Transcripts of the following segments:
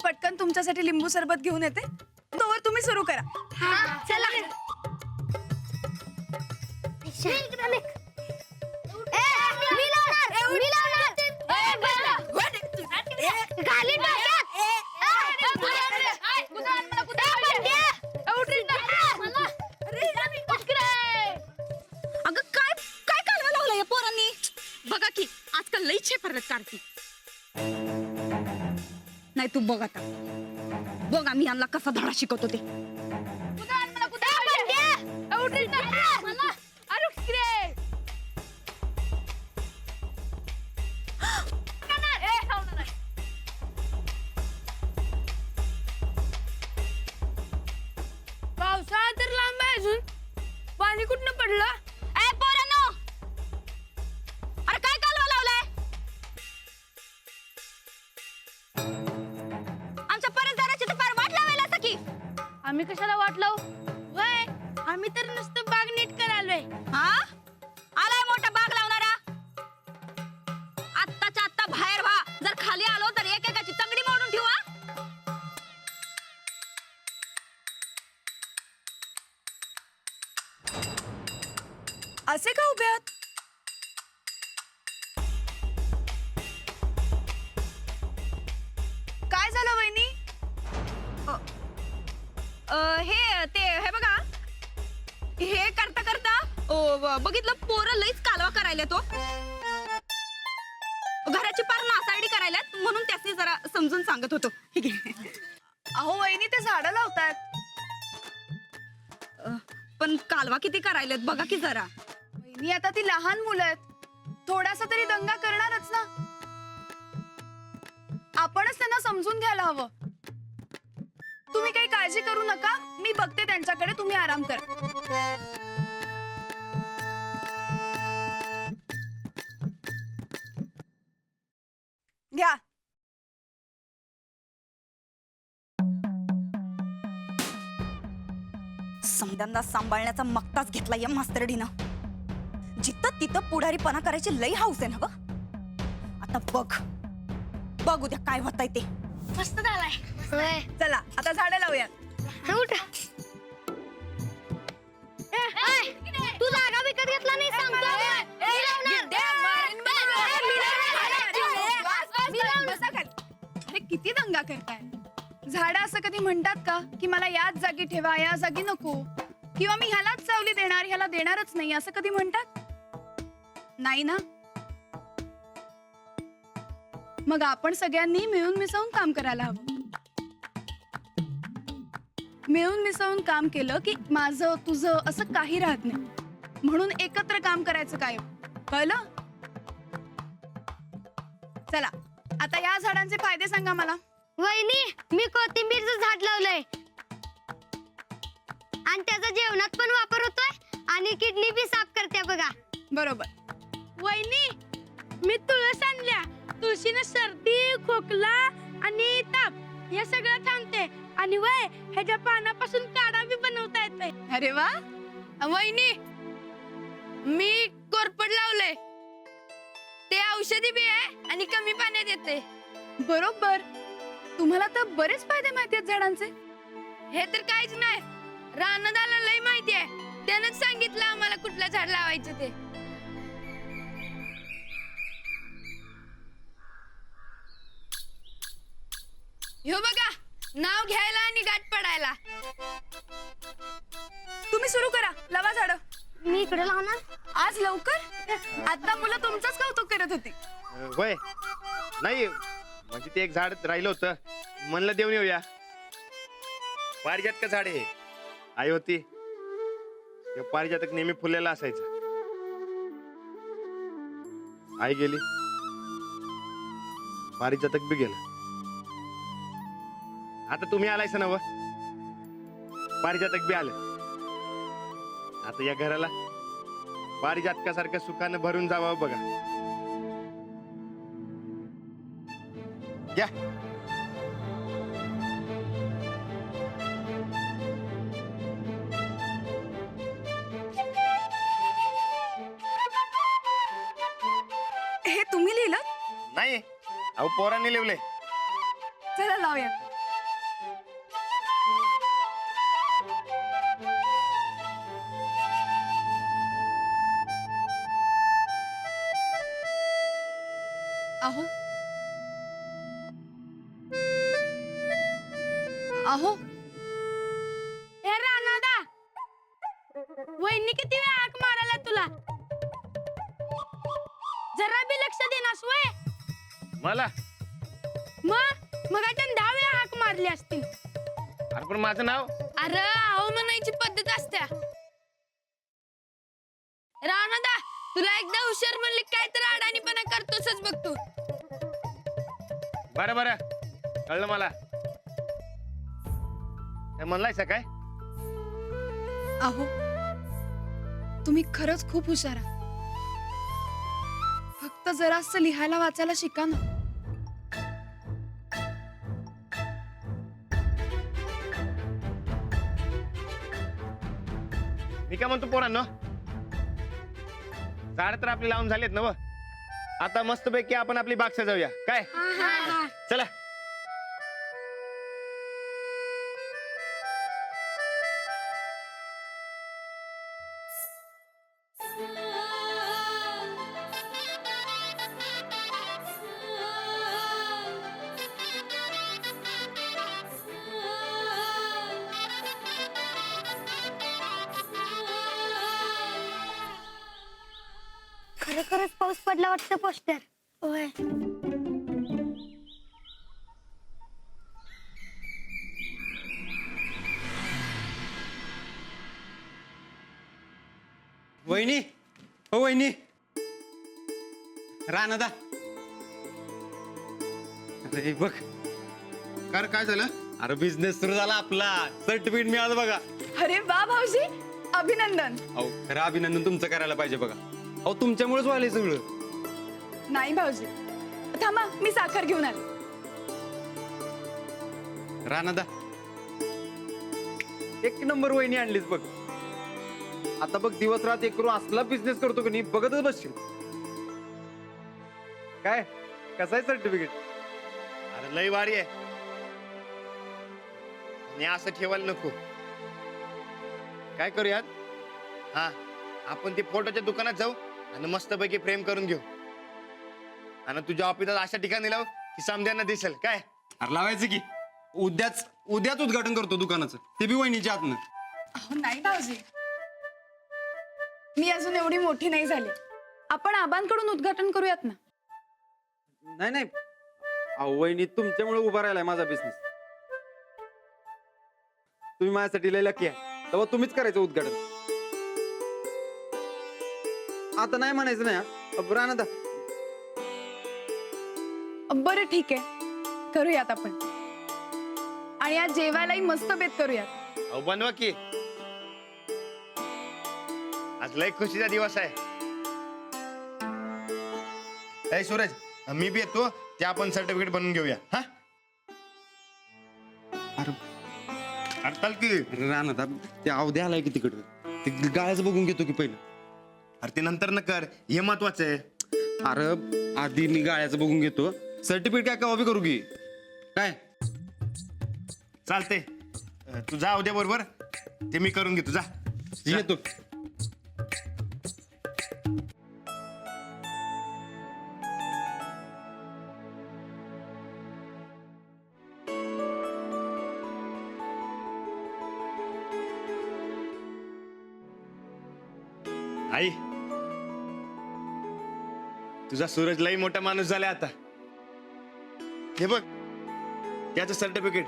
पटकन तुमच्यासाठी लिंबू सरबत घेऊन येते, तोवर तुम्ही सुरू करा. चला. अगं काय काय कालवा लावला या पोरांनी. बघा की आजकाल लई छेपरत कार्तिक. नाही तू बघ आता, बघ आम्ही यांना कसा धडा शिकवतो ते. पावसाळा तर लांब आहे अजून, पाणी कुठनं पडलं? ए पोरांनो, अरे काय कालवा लावलाय. आमच्या परसदाराची तर फार वाट लावायला असं की. आम्ही कशाला वाट लावू? वय, आम्ही तर नुसतं बाग नीट करालोय. हा आलाय मोठा बाग लावणारा. आत्ताच्या आत्ता बाहेर व्हा. जर खाली आलो तर एकेकाची तंगडी मोडून ठेवा. असे का उभे आहात? काय झालं वहिनी? हे ते हे बघा, हे करता करता बघितलं पोरं लईच कालवा करायला तो. घराची पार नासाडी करायल्यात म्हणून त्यासनी जरा समजून सांगत होतो. ठीक आहे. अहो वहिनी, ते झाडं लावतात. पण कालवा किती करायल्यात बघा की जरा. वहिनी, आता ती लहान मुलं आहेत, थोडासा तरी दंगा करणारच ना. आपणच त्यांना समजून घ्यायला हवं. तुम्ही काही काळजी करू नका, मी बघते त्यांच्याकडे, तुम्ही आराम करा. घ्या. समद्यांना सांभाळण्याचा मक्ताच घेतला या मास्तरडीनं. जिथं तिथं पुढारीपणा करायची लई हाऊस आहे ना ग. आता बघ बघ उद्या काय होतंय ते. मस्त झालाय. चला आता झाडं लावूयात. तू जागा विकत घेतला नाही सांगतो. बसा खाली. अरे किती दंगा करताय. झाडं असं कधी म्हणतात का की मला याच जागी ठेवा, या जागी नको, किंवा मी ह्यालाच सावली देणार, ह्याला देणारच नाही, असं कधी म्हणतात? नाही ना. मग आपण सगळ्यांनी मिळून मिसळून काम करायला हवं. मिळून मिसळून काम केलं की माझं तुझं असं काही राहत नाही. म्हणून एकत्र काम करायचं काय, कळलं? चला आता या झाडांचे फायदे सांगा मला. वहिनी, मी कोथिंबीरचं झाड लावलंय आणि त्याचा जेवणात पण वापर होतोय आणि किडनी बी साफ करते बघा. बरोबर. वहिनी, मी तुळस आणल्या. तुळशीने सर्दी, खोकला आणि ताप हे सगळं थांबते. आणि वय, ह्याच्या पानापासून काढा बी बनवता येतोय. अरे वा. वहिनी, मी कोरपड लावलंय. ते औषधी बी आहे आणि कमी पाण्यात येते. बरोबर. तुम्हाला तर बरेच फायदे माहिती आहेत झाडांचे. हे तर काहीच नाही, रानदाला लय माहिती आहे. त्यानंच सांगितलं आम्हाला कुठलं झाड लावायचं ते. ह्यो बघा, नाव घ्यायला आणि गाठ पडायला. तुम्ही सुरू करा, लावा झाडं. मी इकडे लावणार. आज लवकर? आता मुलं तुमचंच कौतुक करत होती. होय, नाही म्हणजे ते एक झाड राहिलं होतं, म्हणलं देऊन येऊया. पारिजात का झाड आहे? आई होती, ते पारिजातक नेहमी फुललेला असायचं. आई गेली, पारिजातक बी गेलं. आता तुम्ही आलायस ना व, पारिजातक बी आलं. आता या घराला पारिजातकासारखं सुखानं भरून जावं बघा. घ्या. हे तुम्ही लिहिलं? नाही, अहो पोरांनी लिवले. चला लावूया. अहो अहो ए रानादा, वहिनी किती वेळा हाक मारायला तुला? जरा बी लक्ष देनास वय? मला मग आता 10 वेळा हाक मारली असतील. अरे पण माझं नाव अरे अहो म्हणायची पद्धत असत्या. रानादा, तुला एकदा हुशार म्हणली काय तर अडाणीपणा करतोसच बघ तू. बरं बरं कळलं मला. काय म्हणलायसा काय? अहो तुम्ही खरंच खूप हुशार आहात. फक्त जरासं लिहायला वाचायला शिका ना. मी काय म्हणतो पोरांनो, झाड तर आपली लावून झालेत ना व. आता मस्तपैकी आपण आपली बाग सजवूया काय. चला. खरंच पाऊस पडला वाटतं पोस्टर. होय. वहिनी, हो वहिनी, रानादा. अरे बघ, काय झालं? अरे बिझनेस सुरू झाला आपला. सर्टिफिकेट मिळालं बघा. अरे वा भाऊजी, अभिनंदन. अहो खरं अभिनंदन तुमचं करायला पाहिजे बघा. अहो तुमच्यामुळेच व्हायलंय सगळं. नाही भाऊजी, थांबा मी साखर घेऊन आले. रानादा, एक नंबर वहिनी आणलीच बघ. आता बघ दिवस रात एक करून असला बिझनेस करतो की नाही बघतच बसशील. काय कसं आहे सर्टिफिकेट? अरे लय भारी आहे. आणि असं ठेवायला नको. काय करूयात, हा आपण ते फोटोच्या दुकानात जाऊ आणि मस्तपैकी फ्रेम करून घेऊ आणि तुझ्या ऑफिसात अशा ठिकाणी लाव की समद्यांना दिसेल काय. अरे लावायचं की उद्याच उद्घाटन करतो दुकानाचं, ते बी वहिनीच्या हातनं. अहो नाही भाऊजी, मी अजून एवढी मोठी नाही झाली. आपण आबांकडून उद्घाटन करूयात ना. नाही अहो वहिनी, तुमच्यामुळे उभा राहिलाय माझा बिझनेस. तुम्ही माझ्यासाठी लय लकी आहे, तेव्हा तुम्हीच करायचं उद्घाटन. आता नाही म्हणायचं नाही हा. रानादा, बरं ठीक आहे, करूयात आपण. आणि आज जेवायलाही मस्त बेत करूयात. अहो बनवा की, आज लय खुशीचा दिवस आहे. ए सूरज, मी बी येतो, ते आपण सर्टिफिकेट बनवून घेऊया. हा अरे हरताल की. रानादा, ते अवध्या आलाय की तिकडं, ते गाळ्याचं बघून घेतो की पहिलं. अरे ते नंतर न कर, हे महत्वाचं आहे. अरे आधी मी गाळ्याचं बघून घेतो, सर्टिफिकेट काय का बी करू की काय. चालते, तू जा उद्या बरोबर, ते मी करून घेतो. जा येतो. आई, तुझा सूरज लई मोठा माणूस झालाय आता. हे बघ, त्याचं सर्टिफिकेट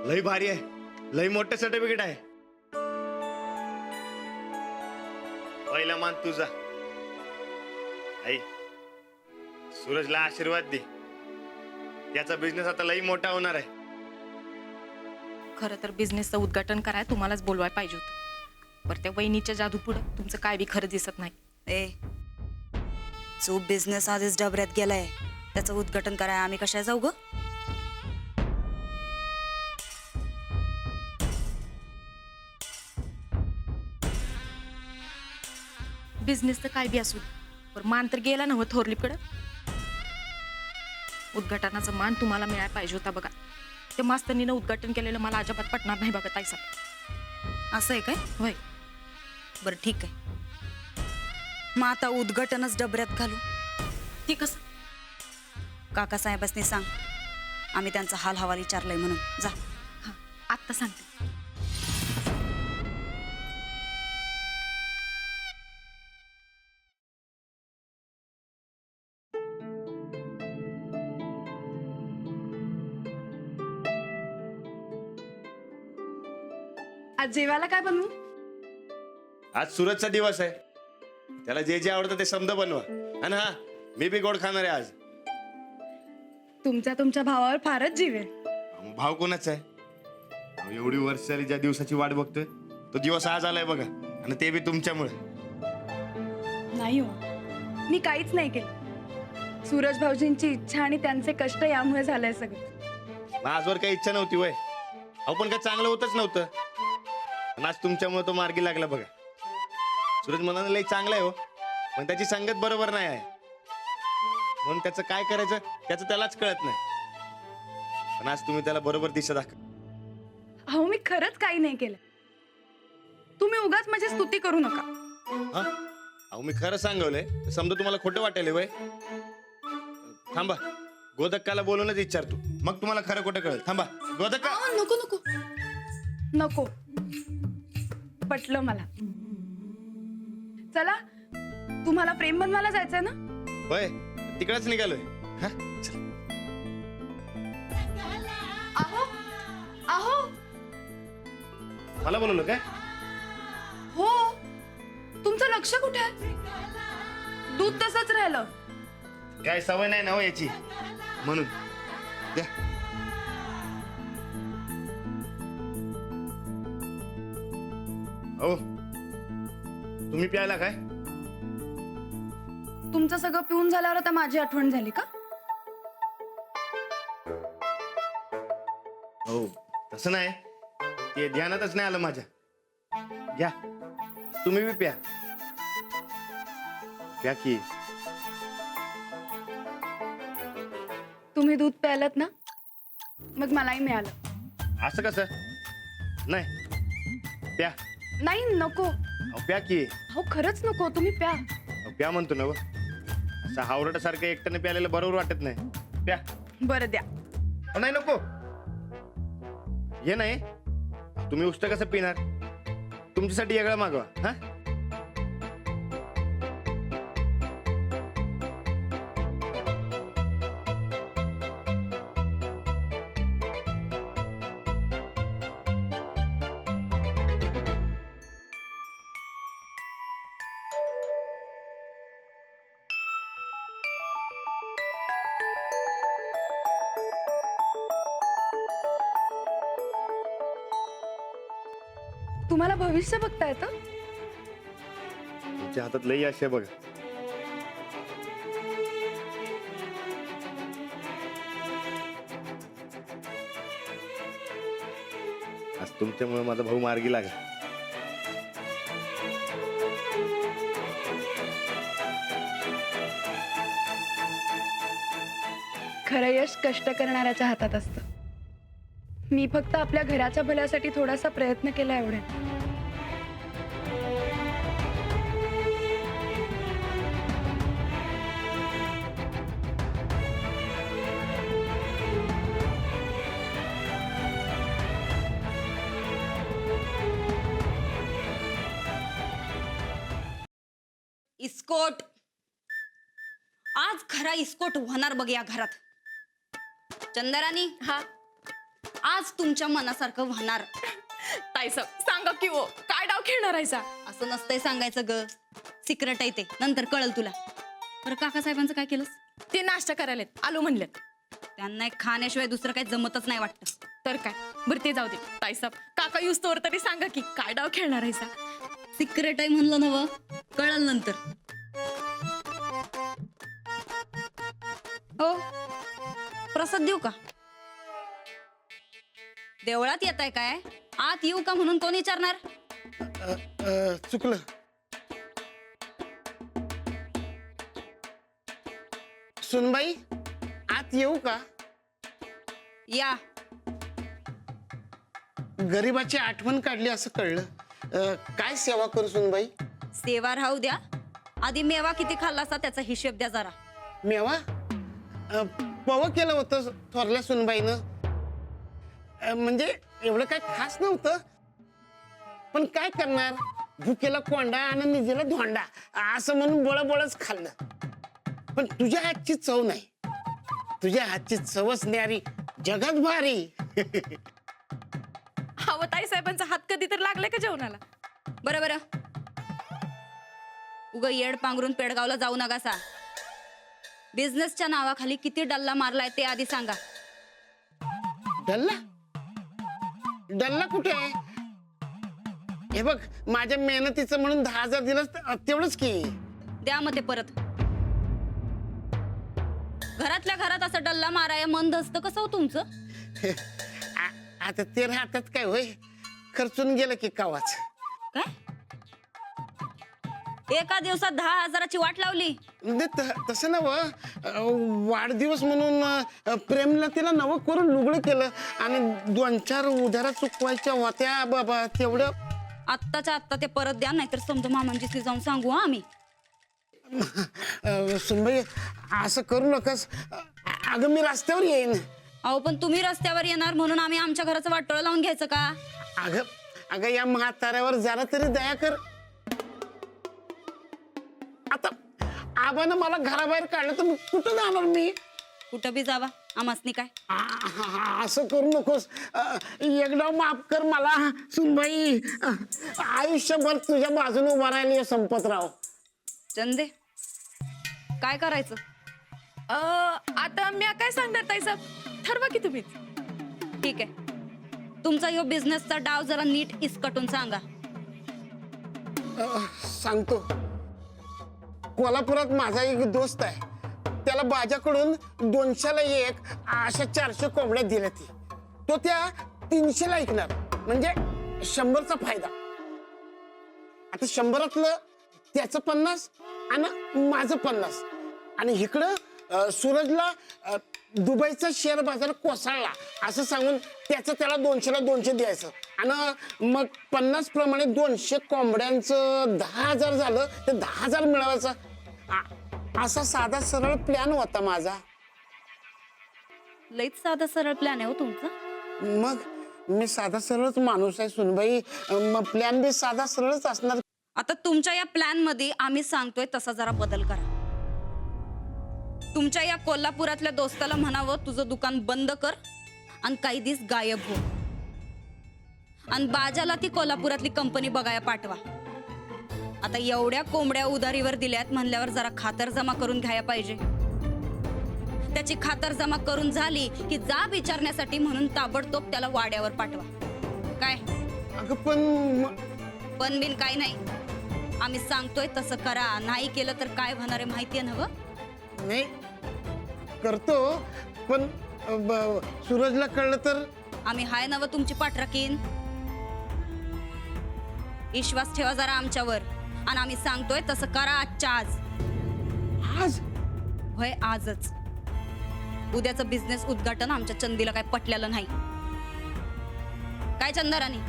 लई भारी आहे, लई मोठं सर्टिफिकेट आहे. पहिला मान तुझा. आई, सूरजला आशीर्वाद दे, त्याचा बिझनेस आता लई मोठा होणार आहे. खरं तर बिझनेसचं उद्घाटन करायला तुम्हालाच बोलवायला पाहिजे होतं. बरं त्या वहिनीच्या जादू पुढं तुमचं काय बी खरं दिसत नाही. ए, जो बिझनेस आधीच डबऱ्यात गेलाय त्याचं उद्घाटन कराय आम्ही कशा जाऊ ग? बिझनेसचं काय बी असू दे, बरं मान तर गेला ना हो थोरलीकडं. उद्घाटनाचा मान तुम्हाला मिळायला पाहिजे होता बघा. ते मास्तरनीनं उद्घाटन केलेलं मला अजिबात पटणार नाही बघा ताई साहेब. असं आहे काय? होय. बरं ठीक आहे, मग आता उद्घाटनच डबऱ्यात घालू. ती कसं? काकासाहेबांनी सांग आम्ही त्यांचा हाल हवाल विचारलाय म्हणून. जा. हा आत्ता सांगते. आज जेवायला काय बनवू? आज सूरजचा दिवस आहे, त्याला जे जे आवडतं ते समजा बनवा. आणि हा, मी बी गोड खाणार आहे आज. तुमच्या भावावर फारच जीव आहे. भाव कोणाचा आहे? अहो, एवढी वर्ष झाली ज्या दिवसाची वाट बघतोय तो दिवस आज आलाय बघा, आणि ते बी तुमच्यामुळे. नाही हो, मी काहीच नाही केलं. सूरज भाऊजींची इच्छा आणि त्यांचे कष्ट यामुळे झालंय सगळं. मग आजवर काही इच्छा नव्हती वय, अहो पण काय चांगलं होतच नव्हतं, आणि आज तुमच्यामुळे तो मार्गी लागला बघा. सूरज मनाने लई चांगला आहे हो, पण त्याची संगत बरोबर नाही आहे, म्हणून त्याचं काय करायचं त्याचं त्यालाच कळत नाही. पण आज तुम्ही त्याला बरोबर दिशा दाखवा. अहो मी खरंच काही नाही केलं. तुम्ही उगाच माझी स्तुती करू नका. हा, अहो मी खरं सांगवलंय, समजा तुम्हाला खोटं वाटेल वय. थांबा, गोदक्काला बोलूनच विचारतो, मग तुम्हाला खरं खोटं कळेल. थांबा गोदक्का. अहो, नको नको नको, पटलं मला. चला, तुम्हाला प्रेम बनवायला जायचंय ना? होय, तिकडेच निघालोय. हा, चल. अहो अहो मला बोलवलं काय? हो, तुमचं लक्ष कुठे आहे? दूध तसंच राहिलं. काय सवय नाही ना हो याची, म्हणून. द्या. हो, तुम्ही प्यायला काय? तुमचं सगळं पिऊन झाल्यावर आता माझी आठवण झाली का? हो, तसं नाही, ते ध्यानातच नाही आलं माझ्या. घ्या, तुम्ही बी प्या. प्या की. तुम्ही दूध प्यायलात ना, मग मलाही मिळालं. असं कसं? नाही, प्या. नाही नको. अहो, प्या की. अहो खरंच नको, तुम्ही प्या. अहो, प्या म्हणतो ना व. असं हावरटासारखं एकट्याने प्यायला बरोबर वाटत नाही. प्या. बरं द्या. अहो, नाही नको. हे नाही, तुम्ही उष्ट कसं पिणार? तुमच्यासाठी वेगळं मागवा. हा, तुम्हाला भविष्य बघता येतं? तुमच्या हातात लई असे बघा. आज तुमच्यामुळे माझा भाऊ मार्गी लागला. खरं यश कष्ट करणाऱ्याच्या हातात असतं. मी फक्त आपल्या घराच्या भल्यासाठी थोडासा प्रयत्न केला एवढे. इस्कोट, आज खरा इस्कोट होणार बघ या घरात. चंदरानी, हा आज तुमच्या मनासारखं होणार. ताईसाहेब सांगा की हो, काय डाव खेळणार आहे सा? असं नसतंय सांगायचं ग, सिक्रेट आहे ते, नंतर कळल तुला. बरं काकासाहेबांचं काय केलंस? ते नाश्ता करायला आलो म्हणलेत. त्यांना एक खाण्याशिवाय दुसरं काही जमतच नाही वाटतं. तर काय, बरं ते जाऊ दे. ताईसाहेब काका युज तोवर तरी सांगा की काय डाव खेळणार आहे सा? सिक्रेट आहे म्हणलं नव, कळल नंतर. हो, प्रसाद देऊ का? देवळात येत आहे काय? आत येऊ का म्हणून कोण विचारणार? चुकलं. सुनबाई, आत येऊ का? या. गरीबाची आठवण काढली असं कळलं. काय सेवा करू सुनबाई? सेवा राहू द्या, आधी मेवा किती खाल्ला असा त्याचा हिशेब द्या जरा. मेवा? पव केलं होतं थोरल्या सुनबाईनं. म्हणजे एवढं काय खास नव्हतं, पण काय करणार, भुकेला कोंडा आणि निजेला धोंडा असं म्हणून बळबळच खाल्लं. पण तुझ्या हातची चव नाही, तुझ्या हातची चवच न्यारी, जगात भारी. हवं ताईसाहेबांचा हात कधी तर लागलाय का जेवणाला? बरं उग येड पांघरून पेडगावला जाऊ नकासा. बिझनेसच्या नावाखाली किती डल्ला मारलाय ते आधी सांगा. डल्ला डल्ला कुठे आहे? हे बघ, माझ्या मेहनतीचं म्हणून 10,000 दिलं तेवढंच की. द्या मग ते परत. घरातल्या घरात असं डल्ला माराय मन धसतं कसं हो तुमचं? आता ते राहतात काय होय, खर्चून गेलं की कावाच. काय एका दिवसात 10,000ची वाट लावली? म्हणजे तसं नव, वाढदिवस म्हणून प्रेमला तिला नवं करून लुगडं केलं आणि 2-4 उधारा चुकवायच्या होत्या बाबा, तेवढं. आत्ताच्या आत्ता ते परत द्या, नाहीतर समजा मामांची जाऊन सांगू हा आम्ही. सुनबाई असं करू नकास. अगं मी रस्त्यावर येईन. अहो पण तुम्ही रस्त्यावर येणार म्हणून आम्ही आमच्या घराचं वाटोळं लावून घ्यायचं का? अगं अगं या म्हाताऱ्यावर जरा तरी दया कर. आता आबानं मला घराबाहेर काढलं तर कुठं जाणार मी? कुठं बी जावा, आमासनी काय. असं करू नकोस. एकदा माफ कर मला सुनबाई. आयुष्यभर तुझ्या बाजूने उभा राहिली संपतराव. चंदे काय करायचं? आता मी काय सांगणार ताईसाहेब, ठरवा की तुम्हीच. ठीक आहे, तुमचा ह्यो बिझनेसचा डाव जरा नीट इसकटून सांगा. सांगतो. कोल्हापुरात माझा एक दोस्त आहे, त्याला बाजाकडून 200ला 1 अशा 400 कोंबड्या दिल्या. तो त्या 300ला ऐकणार, म्हणजे 100चा फायदा. आता 100तलं त्याचं 50 आणि माझं 50. आणि इकडं सूरजला दुबईचा शेअर बाजार कोसळला असं सांगून त्याचं त्याला 200ला 200 द्यायचं. आणि मग 50 प्रमाणे 200 कोंबड्यांचं 10,000 झालं, ते 10,000 मिळवायचं. असा साधा सरळ प्लॅन होता माझा. लईच साधा सरळ प्लॅन आहे हो तुमचा. मग मी साधा सरळच माणूस आहे सुनबाई, मग प्लॅन बी साधा सरळच असणार. आता तुमच्या या प्लॅन मध्ये आम्ही सांगतोय तसा जरा बदल करा. तुमच्या या कोल्हापुरातल्या दोस्ताला म्हणावं तुझं दुकान बंद कर आणि काही दिवस गायब हो. आणि बाजाला ती कोल्हापुरातली कंपनी बघायला पाठवा. आता एवढ्या कोंबड्या उधारीवर दिल्यात म्हणल्यावर जरा खातर जमा करून घ्यायला पाहिजे. त्याची खातर जमा करून झाली की जा विचारण्यासाठी म्हणून ताबडतोब त्याला वाड्यावर पाठवा. काय अगं पण बिन काय नाही, आम्ही सांगतोय तसं करा. नाही केलं तर काय होणार आहे माहितीये ना? नाही करतो, पण सूरजला कळलं तर? आम्ही हाय नव तुमची पाठराखीन. विश्वास ठेवा जरा आमच्यावर, आणि आम्ही सांगतोय तसं करा आजच्या आज. आज होय आजच. उद्याचं बिझनेस उद्घाटन आमच्या चंदीला काय पटलेलं नाही. काय चंदाराणी?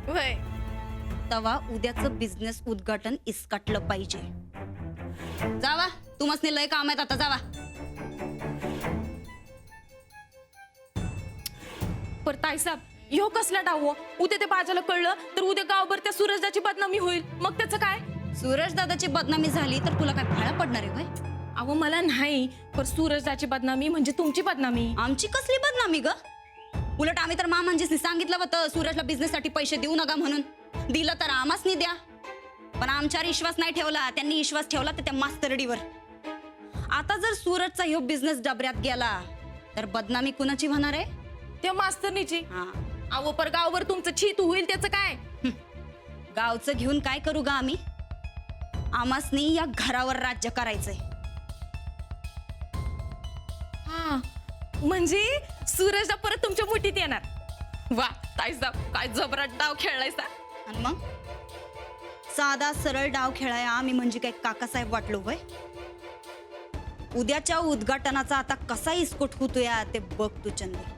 वय तवा उद्याचं बिझनेस उद्घाटन इसकाटलं पाहिजे. जावा, तुम्हाला लय काम आहेत, आता जावा. पर ताईसाहेब ह्यो कसला डाव? उद्या ते बाजाला कळलं तर उद्या गावभर त्या सूरजदाची बदनामी होईल. मग त्याचं काय? सूरज दादाची बदनामी झाली तर तुला काय फाळा पडणार आहे होय? अहो मला नाही, पर सूरजदाची बदनामी म्हणजे तुमची बदनामी. आमची कसली बदनामी ग? उलट आम्ही तर मामांजीसनी सांगितलं होतं सूरजला बिझनेससाठी पैसे देऊ नका म्हणून. दिलं तर आम्हासनी द्या, पण आमच्यावर विश्वास नाही ठेवला. त्यांनी विश्वास ठेवला तर त्या मास्तरडीवर. आता जर सूरजचा ह्यो बिझनेस डबऱ्यात गेला तर बदनामी कुणाची होणार आहे? त्या मास्तरनीची. हा, अहो पर गावभर तुमचं छीत होईल, त्याचं काय? गावचं घेऊन काय करू ग आम्ही? आम्हासनी या घरावर राज्य करायचंय. हा, म्हणजे सूरजला परत तुमच्या मुठीत येणार. वा ताईसाहेब, काय जबराट डाव खेळलायसा. आणि मग साधा सरळ डाव खेळाया आम्ही म्हणजे काय काकासाहेब वाटलो होय? उद्याच्या उद्घाटनाचा आता कसा इस्कोट होतोय ते बघ तू चंदे.